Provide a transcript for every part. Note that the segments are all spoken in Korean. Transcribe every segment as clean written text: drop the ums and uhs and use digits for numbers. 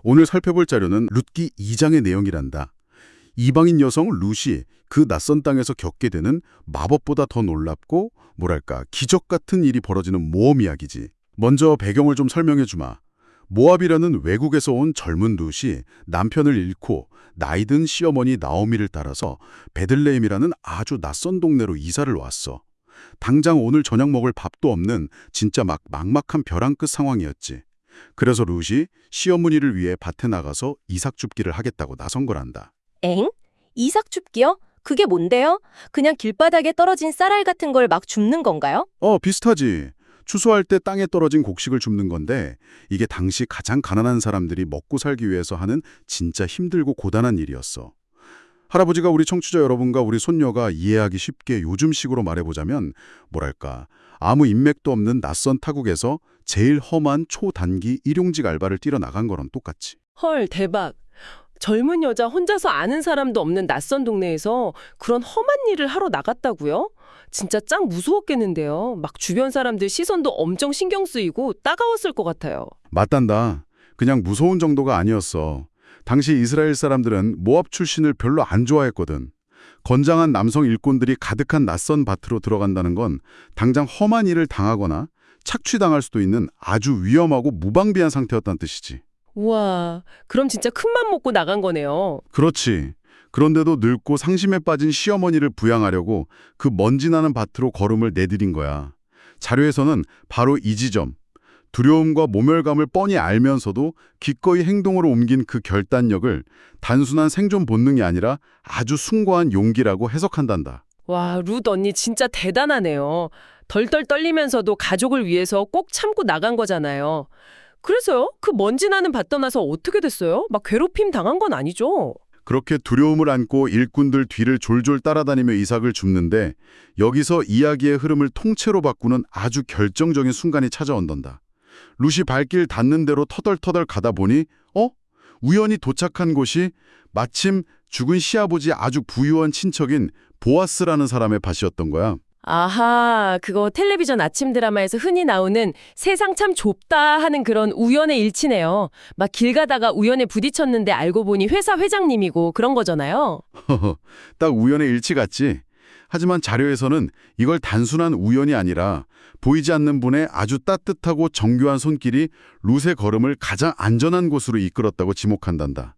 오늘 살펴볼 자료는 룻기 2장의 내용이란다. 이방인 여성 룻이 그 낯선 땅에서 겪게 되는 마법보다 더 놀랍고 뭐랄까 기적 같은 일이 벌어지는 모험 이야기지. 먼저 배경을 좀 설명해 주마. 모압이라는 외국에서 온 젊은 룻이 남편을 잃고 나이든 시어머니 나오미를 따라서 베들레헴이라는 아주 낯선 동네로 이사를 왔어. 당장 오늘 저녁 먹을 밥도 없는 진짜 막막한 벼랑 끝 상황이었지. 그래서 룻이 시어머니를 위해 밭에 나가서 이삭 줍기를 하겠다고 나선 거란다. 엥? 이삭 줍기요? 그게 뭔데요? 그냥 길바닥에 떨어진 쌀알 같은 걸 막 줍는 건가요? 비슷하지. 추수할 때 땅에 떨어진 곡식을 줍는 건데 이게 당시 가장 가난한 사람들이 먹고 살기 위해서 하는 진짜 힘들고 고단한 일이었어. 할아버지가 우리 청취자 여러분과 우리 손녀가 이해하기 쉽게 요즘식으로 말해보자면 뭐랄까 아무 인맥도 없는 낯선 타국에서 제일 험한 초단기 일용직 알바를 뛰러 나간 거랑 똑같이. 헐, 대박. 젊은 여자 혼자서 아는 사람도 없는 낯선 동네에서 그런 험한 일을 하러 나갔다고요? 진짜 짱 무서웠겠는데요. 막 주변 사람들 시선도 엄청 신경 쓰이고 따가웠을 것 같아요. 맞단다. 그냥 무서운 정도가 아니었어. 당시 이스라엘 사람들은 모압 출신을 별로 안 좋아했거든. 건장한 남성 일꾼들이 가득한 낯선 밭으로 들어간다는 건 당장 험한 일을 당하거나 착취당할 수도 있는 아주 위험하고 무방비한 상태였다는 뜻이지. 우와, 그럼 진짜 큰맘 먹고 나간 거네요. 그렇지. 그런데도 늙고 상심에 빠진 시어머니를 부양하려고 그 먼지 나는 밭으로 걸음을 내디딘 거야. 자료에서는 바로 이 지점, 두려움과 모멸감을 뻔히 알면서도 기꺼이 행동으로 옮긴 그 결단력을 단순한 생존 본능이 아니라 아주 숭고한 용기라고 해석한단다. 와, 룻 언니 진짜 대단하네요. 덜덜 떨리면서도 가족을 위해서 꼭 참고 나간 거잖아요. 그래서요? 그 먼지 나는 밭 떠나서 어떻게 됐어요? 막 괴롭힘 당한 건 아니죠? 그렇게 두려움을 안고 일꾼들 뒤를 졸졸 따라다니며 이삭을 줍는데 여기서 이야기의 흐름을 통째로 바꾸는 아주 결정적인 순간이 찾아온단다. 룻이 발길 닿는 대로 터덜터덜 가다 보니 우연히 도착한 곳이 마침 죽은 시아버지 아주 부유한 친척인 보아스라는 사람의 밭이었던 거야. 아하, 그거 텔레비전 아침 드라마에서 흔히 나오는 세상 참 좁다 하는 그런 우연의 일치네요. 막 길 가다가 우연에 부딪혔는데 알고 보니 회사 회장님이고 그런 거잖아요. 딱 우연의 일치 같지? 하지만 자료에서는 이걸 단순한 우연이 아니라 보이지 않는 분의 아주 따뜻하고 정교한 손길이 룻의 걸음을 가장 안전한 곳으로 이끌었다고 지목한단다.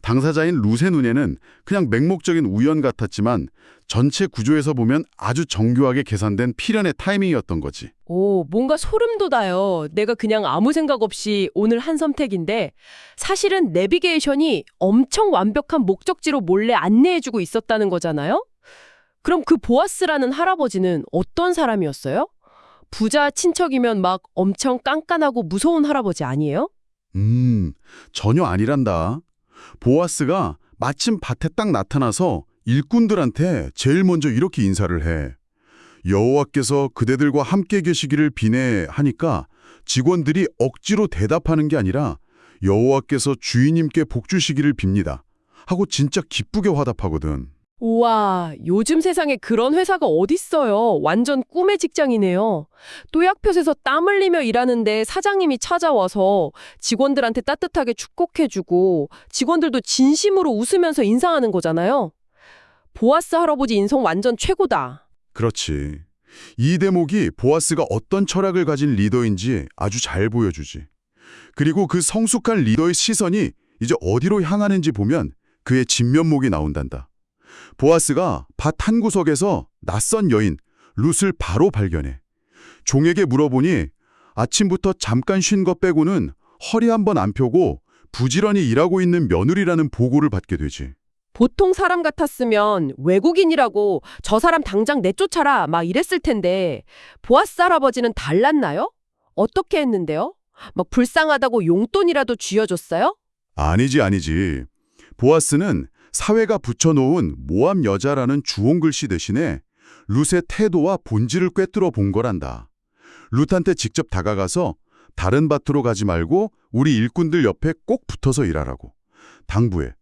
당사자인 룻의 눈에는 그냥 맹목적인 우연 같았지만 전체 구조에서 보면 아주 정교하게 계산된 필연의 타이밍이었던 거지. 오, 뭔가 소름 돋아요. 내가 그냥 아무 생각 없이 오늘 한 선택인데 사실은 내비게이션이 엄청 완벽한 목적지로 몰래 안내해주고 있었다는 거잖아요? 그럼 그 보아스라는 할아버지는 어떤 사람이었어요? 부자 친척이면 막 엄청 깐깐하고 무서운 할아버지 아니에요? 전혀 아니란다. 보아스가 마침 밭에 딱 나타나서 일꾼들한테 제일 먼저 이렇게 인사를 해. 여호와께서 그대들과 함께 계시기를 비네 하니까 직원들이 억지로 대답하는 게 아니라 여호와께서 주인님께 복 주시기를 빕니다 하고 진짜 기쁘게 화답하거든. 우와, 요즘 세상에 그런 회사가 어딨어요. 완전 꿈의 직장이네요. 또약볕에서 땀 흘리며 일하는데 사장님이 찾아와서 직원들한테 따뜻하게 축복해주고 직원들도 진심으로 웃으면서 인사하는 거잖아요. 보아스 할아버지 인성 완전 최고다. 그렇지. 이 대목이 보아스가 어떤 철학을 가진 리더인지 아주 잘 보여주지. 그리고 그 성숙한 리더의 시선이 이제 어디로 향하는지 보면 그의 진면목이 나온단다. 보아스가 밭 한 구석에서 낯선 여인 룻을 바로 발견해. 종에게 물어보니 아침부터 잠깐 쉰 것 빼고는 허리 한번 안 펴고 부지런히 일하고 있는 며느리라는 보고를 받게 되지. 보통 사람 같았으면 외국인이라고 저 사람 당장 내쫓아라 막 이랬을 텐데 보아스 할아버지는 달랐나요? 어떻게 했는데요? 막 불쌍하다고 용돈이라도 쥐어줬어요? 아니지. 보아스는 사회가 붙여놓은 모함 여자라는 주홍글씨 대신에 룻의 태도와 본질을 꿰뚫어 본 거란다. 룻한테 직접 다가가서 다른 밭으로 가지 말고 우리 일꾼들 옆에 꼭 붙어서 일하라고 당부해.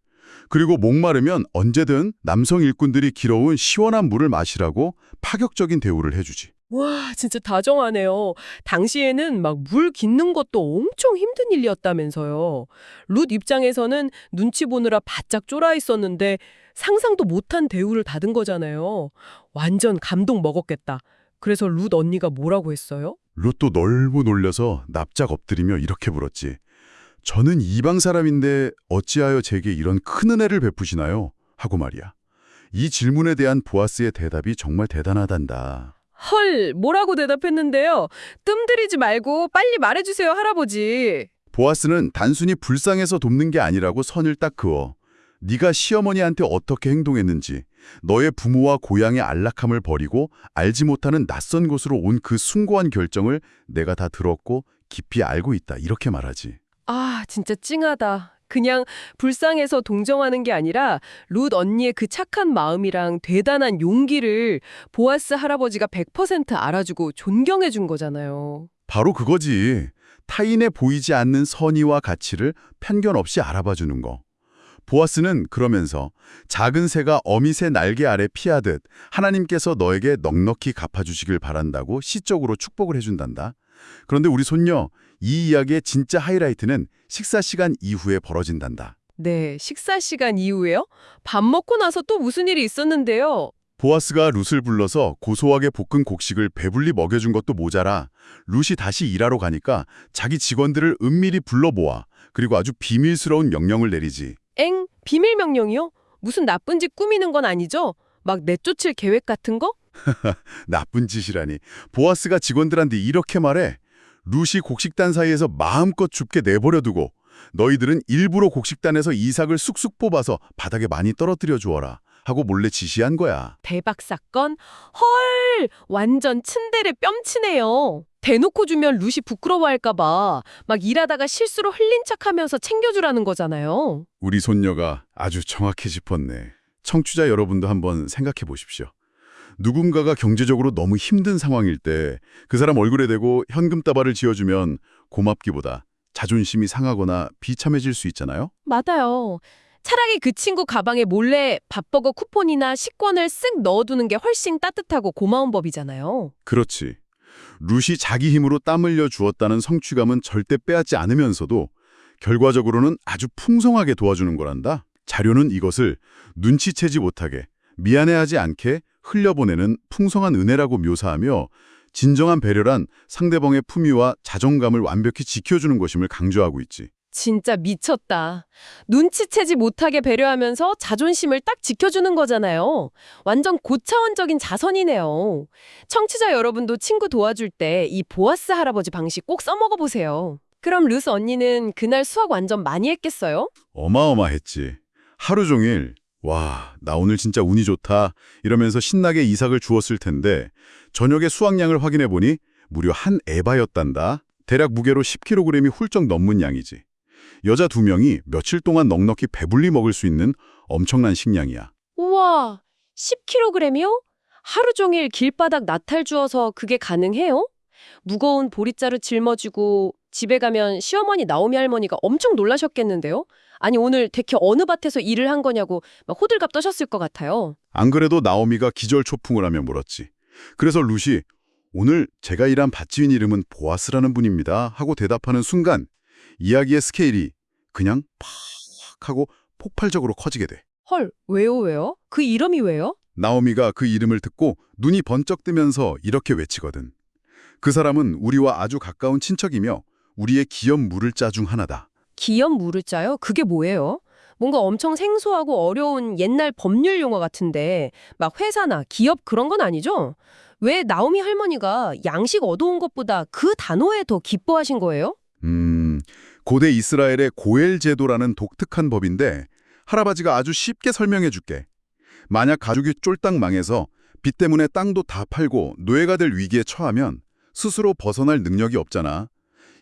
그리고 목마르면 언제든 남성 일꾼들이 길어온 시원한 물을 마시라고 파격적인 대우를 해주지. 와, 진짜 다정하네요. 당시에는 막 물 깃는 것도 엄청 힘든 일이었다면서요. 룻 입장에서는 눈치 보느라 바짝 쫄아 있었는데 상상도 못한 대우를 받은 거잖아요. 완전 감동 먹었겠다. 그래서 룻 언니가 뭐라고 했어요? 롯도 너무 놀려서 납작 엎드리며 이렇게 물었지. 저는 이방 사람인데 어찌하여 제게 이런 큰 은혜를 베푸시나요? 하고 말이야. 이 질문에 대한 보아스의 대답이 정말 대단하단다. 헐, 뭐라고 대답했는데요? 뜸들이지 말고 빨리 말해주세요, 할아버지. 보아스는 단순히 불쌍해서 돕는 게 아니라고 선을 딱 그어. 네가 시어머니한테 어떻게 행동했는지, 너의 부모와 고향의 안락함을 버리고 알지 못하는 낯선 곳으로 온 그 숭고한 결정을 내가 다 들었고 깊이 알고 있다. 이렇게 말하지. 아, 진짜 찡하다. 그냥 불쌍해서 동정하는 게 아니라 룻 언니의 그 착한 마음이랑 대단한 용기를 보아스 할아버지가 100% 알아주고 존경해 준 거잖아요. 바로 그거지. 타인에 보이지 않는 선의와 가치를 편견 없이 알아봐 주는 거. 보아스는 그러면서 작은 새가 어미새 날개 아래 피하듯 하나님께서 너에게 넉넉히 갚아주시길 바란다고 시적으로 축복을 해준단다. 그런데 우리 손녀, 이 이야기의 진짜 하이라이트는 식사 시간 이후에 벌어진단다. 네, 식사 시간 이후에요? 밥 먹고 나서 또 무슨 일이 있었는데요? 보아스가 룻을 불러서 고소하게 볶은 곡식을 배불리 먹여준 것도 모자라 룻이 다시 일하러 가니까 자기 직원들을 은밀히 불러모아 그리고 아주 비밀스러운 명령을 내리지. 엥? 비밀 명령이요? 무슨 나쁜 짓 꾸미는 건 아니죠? 막 내쫓을 계획 같은 거? 나쁜 짓이라니. 보아스가 직원들한테 이렇게 말해. 룻이 곡식단 사이에서 마음껏 줍게 내버려두고 너희들은 일부러 곡식단에서 이삭을 쑥쑥 뽑아서 바닥에 많이 떨어뜨려 주어라 하고 몰래 지시한 거야. 대박 사건? 헐! 완전 츤데레 뺨치네요. 대놓고 주면 룻이 부끄러워할까 봐 막 일하다가 실수로 흘린 척하면서 챙겨주라는 거잖아요. 우리 손녀가 아주 정확히 짚었네. 청취자 여러분도 한번 생각해 보십시오. 누군가가 경제적으로 너무 힘든 상황일 때 그 사람 얼굴에 대고 현금 따발을 지어주면 고맙기보다 자존심이 상하거나 비참해질 수 있잖아요. 맞아요. 차라리 그 친구 가방에 몰래 밥버거 쿠폰이나 식권을 쓱 넣어두는 게 훨씬 따뜻하고 고마운 법이잖아요. 그렇지. 룻이 자기 힘으로 땀 흘려 주었다는 성취감은 절대 빼앗지 않으면서도 결과적으로는 아주 풍성하게 도와주는 거란다. 자료는 이것을 눈치채지 못하게 미안해하지 않게 흘려보내는 풍성한 은혜라고 묘사하며 진정한 배려란 상대방의 품위와 자존감을 완벽히 지켜주는 것임을 강조하고 있지. 진짜 미쳤다. 눈치채지 못하게 배려하면서 자존심을 딱 지켜주는 거잖아요. 완전 고차원적인 자선이네요. 청취자 여러분도 친구 도와줄 때 이 보아스 할아버지 방식 꼭 써먹어 보세요. 그럼 루스 언니는 그날 수학 완전 많이 했겠어요? 어마어마했지. 하루 종일 와, 나 오늘 진짜 운이 좋다 이러면서 신나게 이삭을 주었을 텐데 저녁에 수확량을 확인해 보니 무려 한 에바였단다. 대략 무게로 10kg이 훌쩍 넘는 양이지. 여자 2명이 며칠 동안 넉넉히 배불리 먹을 수 있는 엄청난 식량이야. 우와, 10kg이요? 하루 종일 길바닥 나탈 주어서 그게 가능해요? 무거운 보리자루 짊어지고 집에 가면 시어머니 나오미 할머니가 엄청 놀라셨겠는데요? 아니 오늘 대체 어느 밭에서 일을 한 거냐고 막 호들갑 떠셨을 것 같아요. 안 그래도 나오미가 기절초풍을 하며 물었지. 그래서 룻이 오늘 제가 일한 밭주인 이름은 보아스라는 분입니다 하고 대답하는 순간 이야기의 스케일이 그냥 팍 하고 폭발적으로 커지게 돼. 헐, 왜요? 그 이름이 왜요? 나오미가 그 이름을 듣고 눈이 번쩍 뜨면서 이렇게 외치거든. 그 사람은 우리와 아주 가까운 친척이며 우리의 기업 물을자 중 하나다. 기업 물을자요? 그게 뭐예요? 뭔가 엄청 생소하고 어려운 옛날 법률 용어 같은데 막 회사나 기업 그런 건 아니죠? 왜 나오미 할머니가 양식 얻어온 것보다 그 단어에 더 기뻐하신 거예요? 고대 이스라엘의 고엘 제도라는 독특한 법인데 할아버지가 아주 쉽게 설명해 줄게. 만약 가족이 쫄딱 망해서 빚 때문에 땅도 다 팔고 노예가 될 위기에 처하면 스스로 벗어날 능력이 없잖아.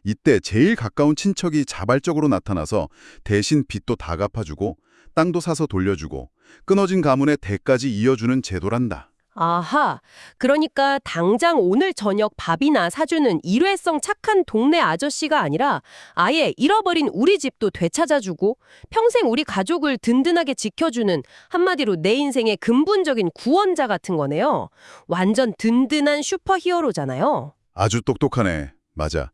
이때 제일 가까운 친척이 자발적으로 나타나서 대신 빚도 다 갚아주고 땅도 사서 돌려주고 끊어진 가문의 대까지 이어주는 제도란다. 아하, 그러니까 당장 오늘 저녁 밥이나 사주는 일회성 착한 동네 아저씨가 아니라 아예 잃어버린 우리 집도 되찾아주고 평생 우리 가족을 든든하게 지켜주는 한마디로 내 인생의 근본적인 구원자 같은 거네요. 완전 든든한 슈퍼히어로잖아요. 아주 똑똑하네. 맞아.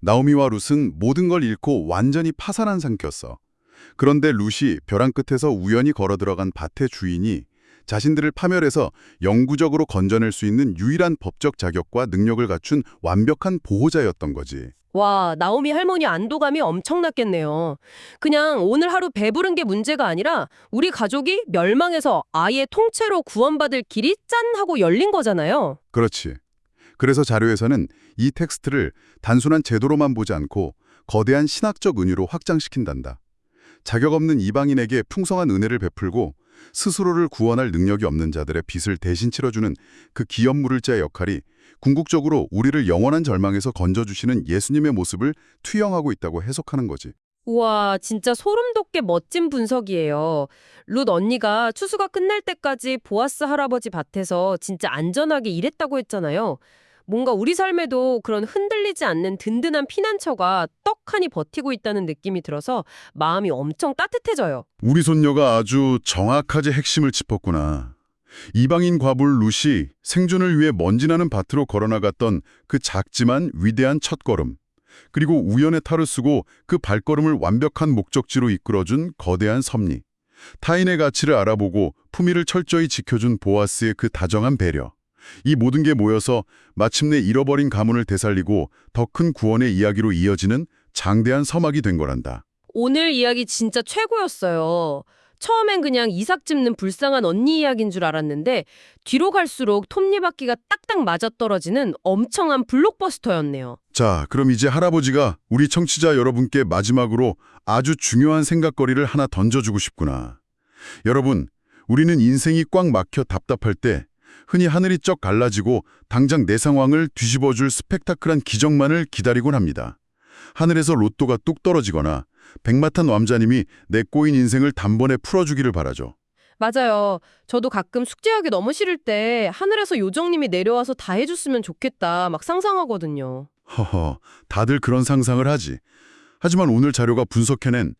나오미와 룻은 모든 걸 잃고 완전히 파산한 상태였어. 그런데 룻이 벼랑 끝에서 우연히 걸어 들어간 밭의 주인이 자신들을 파멸해서 영구적으로 건져낼 수 있는 유일한 법적 자격과 능력을 갖춘 완벽한 보호자였던 거지. 와, 나오미 할머니 안도감이 엄청났겠네요. 그냥 오늘 하루 배부른 게 문제가 아니라 우리 가족이 멸망해서 아예 통째로 구원받을 길이 짠 하고 열린 거잖아요. 그렇지. 그래서 자료에서는 이 텍스트를 단순한 제도로만 보지 않고 거대한 신학적 은유로 확장시킨단다. 자격 없는 이방인에게 풍성한 은혜를 베풀고 스스로를 구원할 능력이 없는 자들의 빚을 대신 치러주는 그 기업무를자의 역할이 궁극적으로 우리를 영원한 절망에서 건져주시는 예수님의 모습을 투영하고 있다고 해석하는 거지. 우와, 진짜 소름 돋게 멋진 분석이에요. 룻 언니가 추수가 끝날 때까지 보아스 할아버지 밭에서 진짜 안전하게 일했다고 했잖아요. 뭔가 우리 삶에도 그런 흔들리지 않는 든든한 피난처가 떡하니 버티고 있다는 느낌이 들어서 마음이 엄청 따뜻해져요. 우리 손녀가 아주 정확하게 핵심을 짚었구나. 이방인 과부를 룻이 생존을 위해 먼지나는 밭으로 걸어나갔던 그 작지만 위대한 첫걸음, 그리고 우연의 탈을 쓰고 그 발걸음을 완벽한 목적지로 이끌어준 거대한 섭리, 타인의 가치를 알아보고 품위를 철저히 지켜준 보아스의 그 다정한 배려, 이 모든 게 모여서 마침내 잃어버린 가문을 되살리고 더 큰 구원의 이야기로 이어지는 장대한 서막이 된 거란다. 오늘 이야기 진짜 최고였어요. 처음엔 그냥 이삭 짚는 불쌍한 언니 이야기인 줄 알았는데 뒤로 갈수록 톱니바퀴가 딱딱 맞아떨어지는 엄청난 블록버스터였네요. 자, 그럼 이제 할아버지가 우리 청취자 여러분께 마지막으로 아주 중요한 생각거리를 하나 던져주고 싶구나. 여러분, 우리는 인생이 꽉 막혀 답답할 때 흔히 하늘이 쩍 갈라지고 당장 내 상황을 뒤집어줄 스펙타클한 기적만을 기다리곤 합니다. 하늘에서 로또가 뚝 떨어지거나 백마탄 왕자님이 내 꼬인 인생을 단번에 풀어주기를 바라죠. 맞아요. 저도 가끔 숙제하기 너무 싫을 때 하늘에서 요정님이 내려와서 다 해줬으면 좋겠다 막 상상하거든요. 허허, 다들 그런 상상을 하지. 하지만 오늘 자료가 분석해낸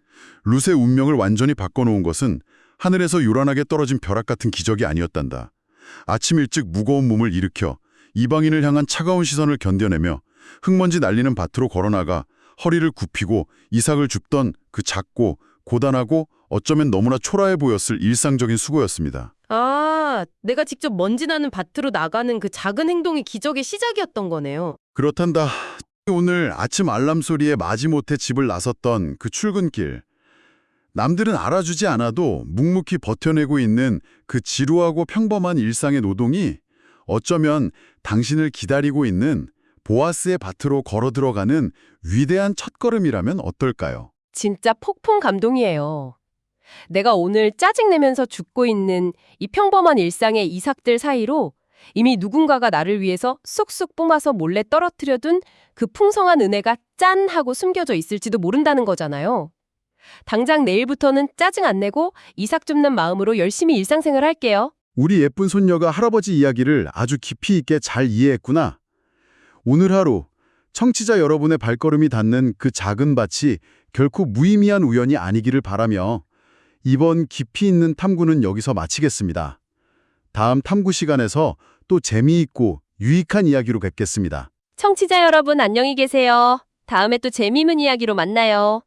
룻의 운명을 완전히 바꿔놓은 것은 하늘에서 요란하게 떨어진 벼락 같은 기적이 아니었단다. 아침 일찍 무거운 몸을 일으켜 이방인을 향한 차가운 시선을 견뎌내며 흙먼지 날리는 밭으로 걸어나가 허리를 굽히고 이삭을 줍던 그 작고 고단하고 어쩌면 너무나 초라해 보였을 일상적인 수고였습니다. 아, 내가 직접 먼지 나는 밭으로 나가는 그 작은 행동이 기적의 시작이었던 거네요. 그렇단다. 오늘 아침 알람 소리에 마지못해 집을 나섰던 그 출근길. 남들은 알아주지 않아도 묵묵히 버텨내고 있는 그 지루하고 평범한 일상의 노동이 어쩌면 당신을 기다리고 있는 보아스의 밭으로 걸어 들어가는 위대한 첫걸음이라면 어떨까요? 진짜 폭풍 감동이에요. 내가 오늘 짜증내면서 죽고 있는 이 평범한 일상의 이삭들 사이로 이미 누군가가 나를 위해서 쏙쏙 뽑아서 몰래 떨어뜨려둔 그 풍성한 은혜가 짠 하고 숨겨져 있을지도 모른다는 거잖아요. 당장 내일부터는 짜증 안 내고 이삭 줍는 마음으로 열심히 일상생활 할게요. 우리 예쁜 손녀가 할아버지 이야기를 아주 깊이 있게 잘 이해했구나. 오늘 하루 청취자 여러분의 발걸음이 닿는 그 작은 밭이 결코 무의미한 우연이 아니기를 바라며 이번 깊이 있는 탐구는 여기서 마치겠습니다. 다음 탐구 시간에서 또 재미있고 유익한 이야기로 뵙겠습니다. 청취자 여러분 안녕히 계세요. 다음에 또 재미있는 이야기로 만나요.